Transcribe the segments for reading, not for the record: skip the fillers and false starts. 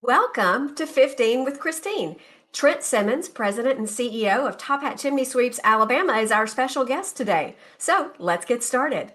Welcome to 15 with Christine. Trent Simmons, President and CEO of Hat Chimney Sweeps, Alabama, is our special guest today. So let's get started.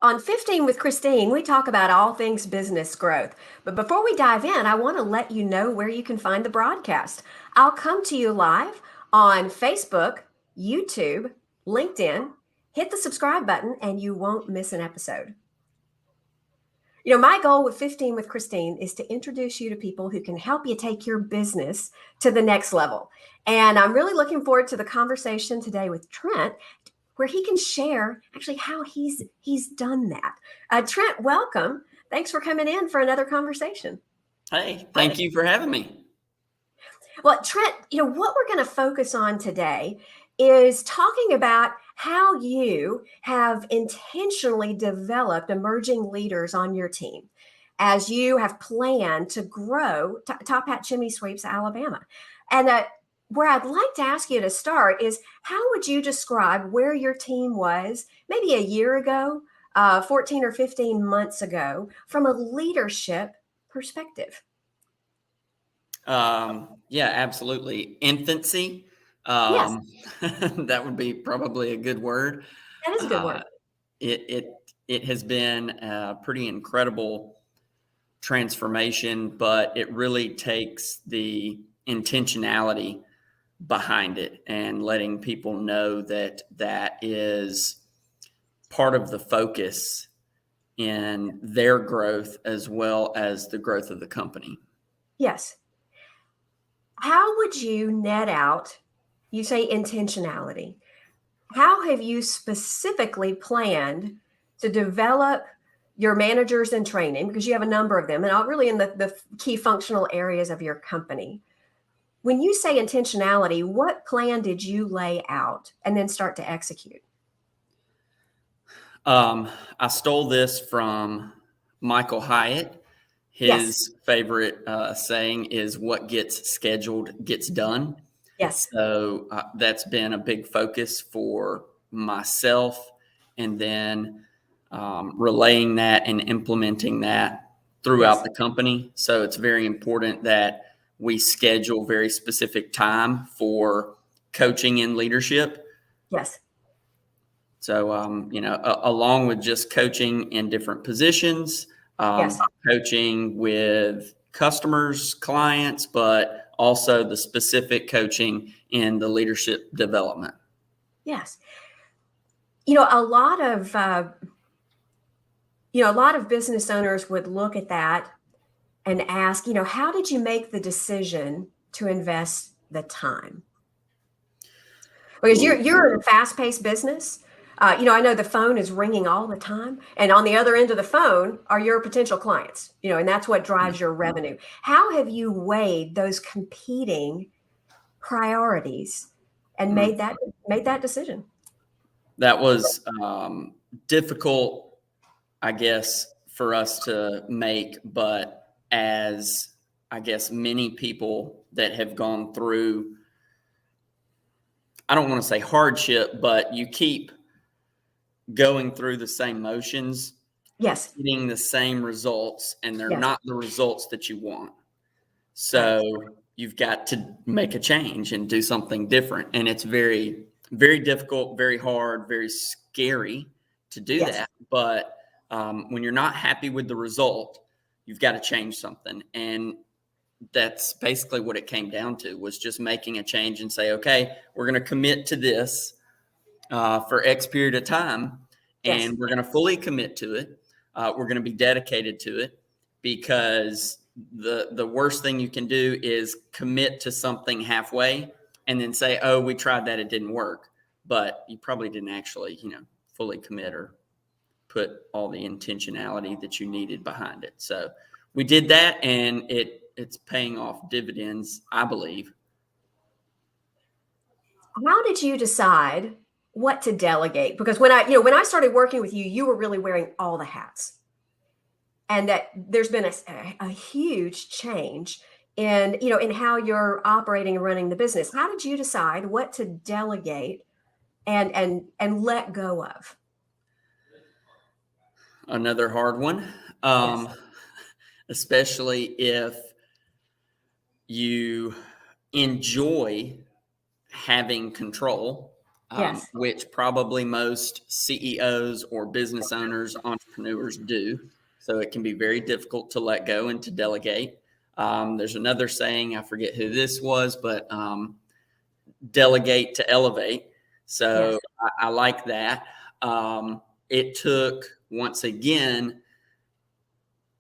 On 15 with Christine, we talk about all things business growth. But before we dive in, I want to let you know where you can find the broadcast. I'll come to you live on Facebook, YouTube, LinkedIn. Hit the subscribe button and you won't miss an episode. My goal with 15 with Christine is to introduce you to people who can help you take your business to the next level. And I'm really looking forward to the conversation today with Trent, where he can share actually how he's done that. Trent, welcome. Thanks for coming in for another conversation. Hey, thank you for having me. Well, Trent, what we're going to focus on today is talking about how you have intentionally developed emerging leaders on your team as you have planned to grow Top Hat Chimney Sweeps, Alabama. And where I'd like to ask you to start is, how would you describe where your team was maybe a year ago, 14 or 15 months ago, from a leadership perspective? Yeah, absolutely. Infancy. Yes, That would be probably a good word. that is a good word. It has been a pretty incredible transformation, but it really takes the intentionality behind it and letting people know that that is part of the focus in their growth as well as the growth of the company. Yes. How would you net out, you say intentionality, how have you specifically planned to develop your managers in training, because you have a number of them, and really in the key functional areas of your company? When you say intentionality, what plan did you lay out and then start to execute? I stole this from Michael Hyatt. Yes, His favorite saying is, "What gets scheduled gets done." yes, So that's been a big focus for myself, and then relaying that and implementing that throughout yes, the company. So it's very important that we schedule very specific time for coaching and leadership. yes, So, along with just coaching in different positions, yes. coaching with customers, clients, but also the specific coaching in the leadership development. Yes. A lot of a lot of business owners would look at that and ask, how did you make the decision to invest the time? Because you're in a fast-paced business. I know the phone is ringing all the time, and on the other end of the phone are your potential clients, and that's what drives your revenue. How have you weighed those competing priorities and made that decision? That was difficult, I guess, for us to make, but as I guess many people that have gone through, I don't want to say hardship, but you keep going through the same motions, Yes, getting the same results, and they're yes, not the results that you want. right. So you've got to make a change and do something different. And it's very, very difficult, very hard, very scary to do Yes, that. But when you're not happy with the result, you've got to change something. And that's basically what it came down to, was just making a change and say, okay, we're going to commit to this for X period of time, yes, and we're going to fully commit to it. We're going to be dedicated to it, because the worst thing you can do is commit to something halfway and then say, oh, we tried that, it didn't work. But you probably didn't actually, fully commit or put all the intentionality that you needed behind it. So we did that, and it's paying off dividends, I believe. How did you decide what to delegate? Because when I started working with you, you were really wearing all the hats, and that there's been a huge change in how you're operating and running the business. How did you decide what to delegate and let go of? Another hard one, Yes. especially if you enjoy having control, Yes. which probably most CEOs or business owners, entrepreneurs do. So it can be very difficult to let go and to delegate. There's another saying, I forget who this was, but delegate to elevate. Yes. So I like that. It took, once again,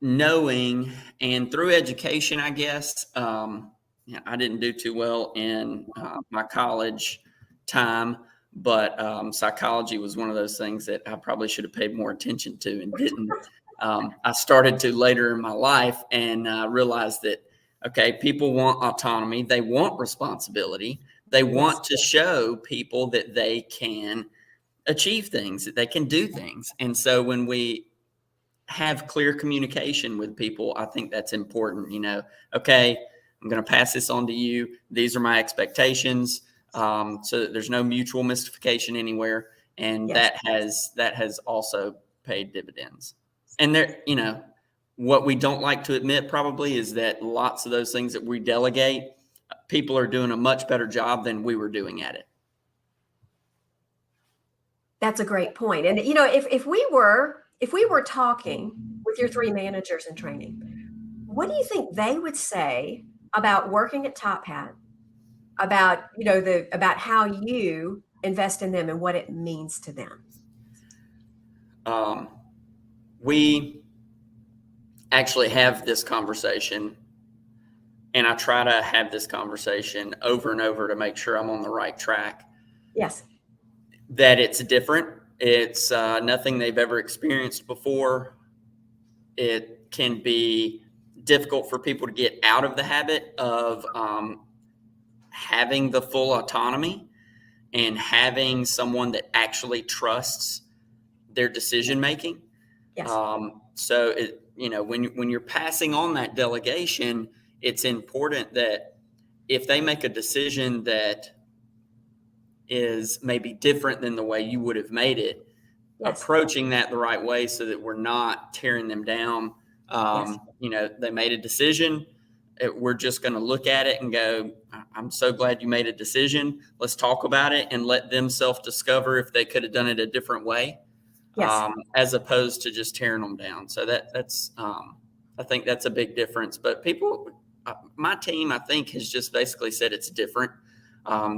knowing and through education, I guess. I didn't do too well in my college time, but psychology was one of those things that I probably should have paid more attention to and didn't. I started to later in my life and realized that, okay, people want autonomy, they want responsibility, they Yes. want to show people that they can achieve things, that they can do things. And so when we have clear communication with people, I think that's important. Okay, I'm going to pass this on to you. These are my expectations, so that there's no mutual mystification anywhere, and Yes. that has also paid dividends. And what we don't like to admit probably is that lots of those things that we delegate, people are doing a much better job than we were doing at it. That's a great point. And if we were talking with your three managers in training, what do you think they would say about working at Top Hat, about how you invest in them and what it means to them? Um, we actually have this conversation, and I try to have this conversation over and over to make sure I'm on the right track. Yes. That it's different. It's nothing they've ever experienced before. It can be difficult for people to get out of the habit of having the full autonomy and having someone that actually trusts their decision making. Yes. So when you're passing on that delegation, it's important that if they make a decision that is maybe different than the way you would have made it, Yes. approaching that the right way so that we're not tearing them down. Yes. They made a decision. We're just going to look at it and go, I'm so glad you made a decision. Let's talk about it and let them self-discover if they could have done it a different way, Yes. as opposed to just tearing them down. So that's I think that's a big difference. But my team, I think, has just basically said it's different.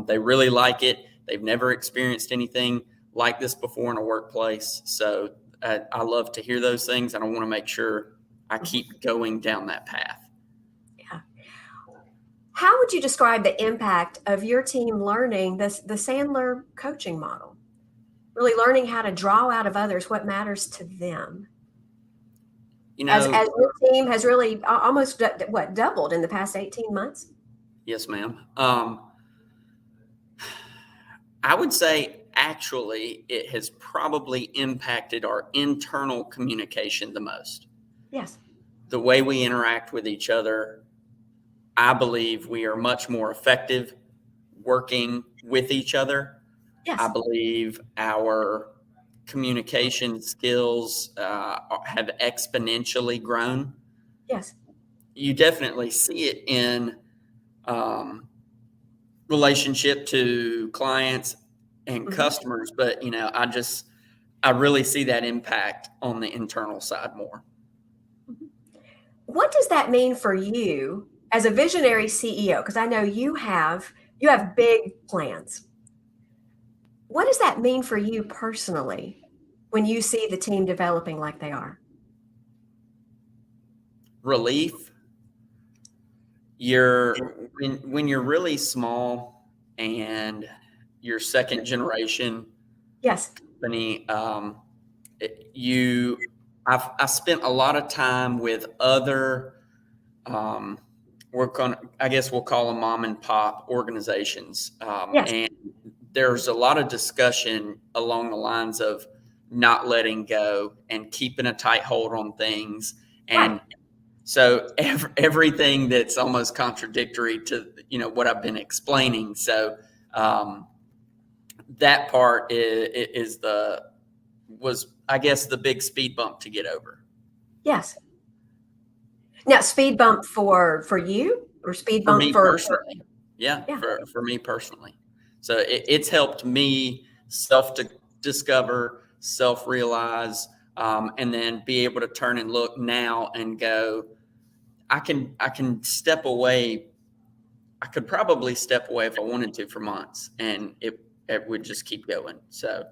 They really like it. They've never experienced anything like this before in a workplace. So I love to hear those things, and I want to make sure I keep going down that path. Yeah. How would you describe the impact of your team learning the Sandler coaching model? Really learning how to draw out of others what matters to them. As your team has really almost doubled in the past 18 months? Yes, ma'am. I would say actually it has probably impacted our internal communication the most. Yes. The way we interact with each other, I believe we are much more effective working with each other. I Yes. believe our communication skills have exponentially grown. Yes. You definitely see it in relationship to clients and customers, but I really see that impact on the internal side more. What does that mean for you as a visionary CEO? Because I know you have big plans. What does that mean for you personally when you see the team developing like they are? Relief. When you're really small and you're second generation Yes. company, I spent a lot of time with other, I guess we'll call them mom and pop organizations. Yes. And there's a lot of discussion along the lines of not letting go and keeping a tight hold on things. Right. And so everything that's almost contradictory to, what I've been explaining. So, that part was, I guess, the big speed bump to get over. Yes. Now, speed bump for you, or speed For bump me personally. Yeah, yeah. for me personally. So it's helped me self-discover, self-realize, and then be able to turn and look now and go, I can step away. I could probably step away if I wanted to for months, and it would just keep going. So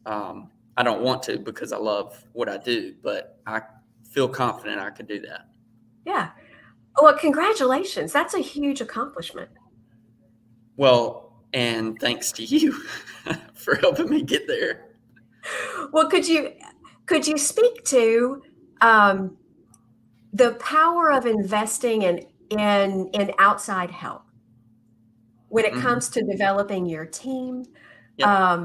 I don't want to, because I love what I do, but I feel confident I could do that. Yeah. Well, congratulations. That's a huge accomplishment. Well, and thanks to you for helping me get there. Well, could you speak to the power of investing in outside help when it Mm-hmm. comes to developing your team? Yep. How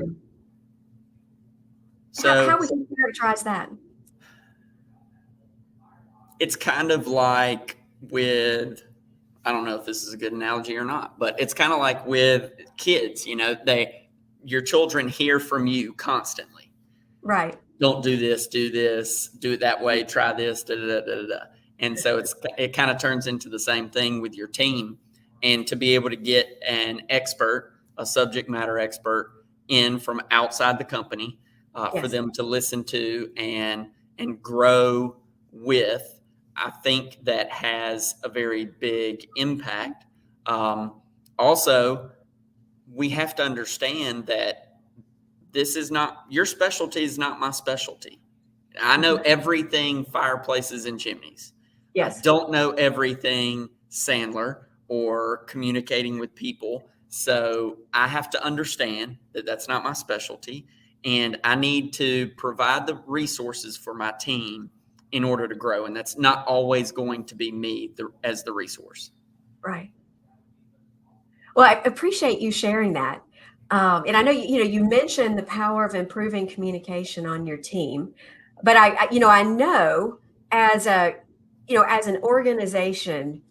So would you characterize that? it's kind of like with, I don't know if this is a good analogy or not, but it's kind of like with kids, your children hear from you constantly. Right. Don't do this, do it that way, try this, da, da, da, da, da. And so it kind of turns into the same thing with your team. And to be able to get an expert, a subject matter expert, in from outside the company, for Yes. them to listen to and grow with, I think that has a very big impact. Also, we have to understand that this is not your specialty, is not my specialty. I know everything fireplaces and chimneys. I Yes. don't know everything Sandler or communicating with people. So I have to understand that that's not my specialty. And I need to provide the resources for my team in order to grow. And that's not always going to be me as the resource. Right. Well, I appreciate you sharing that. And I know you mentioned the power of improving communication on your team, but I know as a as an organization,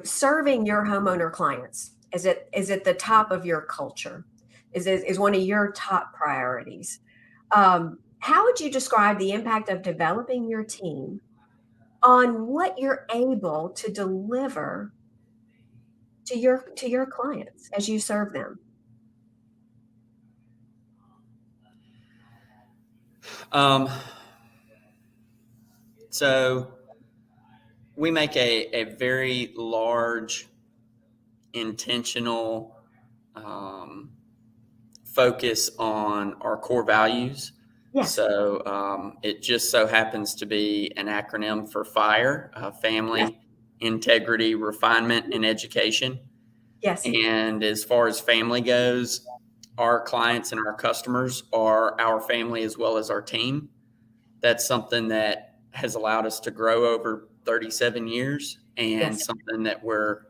serving your homeowner clients is at the top of your culture, is one of your top priorities. How would you describe the impact of developing your team on what you're able to deliver to your clients as you serve them? So we make a very large, intentional focus on our core values. Yes. So it just so happens to be an acronym for FIRE, Yes. family, integrity, refinement, and education. Yes. And as far as family goes, our clients and our customers are our family as well as our team. That's something that has allowed us to grow over 37 years, and Yes. something that we're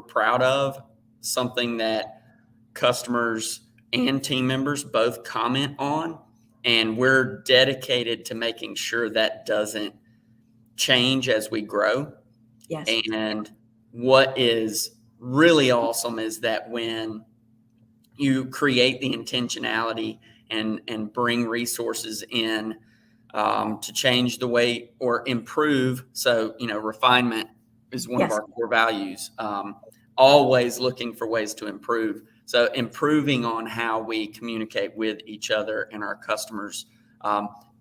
proud of, something that customers and team members both comment on, and we're dedicated to making sure that doesn't change as we grow. Yes. And what is really awesome is that when you create the intentionality and bring resources in, to change the way or improve. So, refinement is one of Yes. our core values. Always looking for ways to improve. So improving on how we communicate with each other and our customers.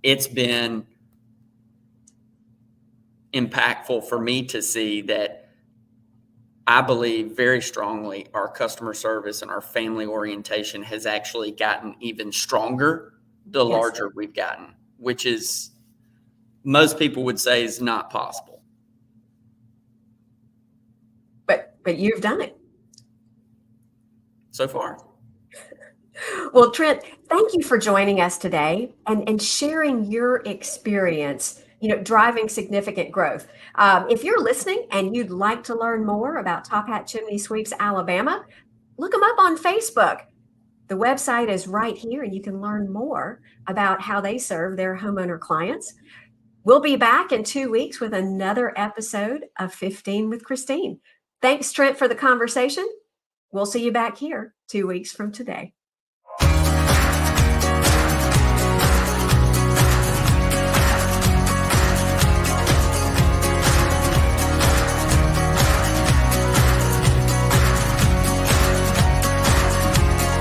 It's been impactful for me to see that. I believe very strongly our customer service and our family orientation has actually gotten even stronger the Yes. larger we've gotten, which is, most people would say, is not possible. But you've done it So far. Well, Trent, thank you for joining us today and sharing your experience, driving significant growth. If you're listening and you'd like to learn more about Top Hat Chimney Sweeps Alabama, look them up on Facebook. The website is right here, and you can learn more about how they serve their homeowner clients. We'll be back in 2 weeks with another episode of 15 with Christine. Thanks, Trent, for the conversation. We'll see you back here 2 weeks from today.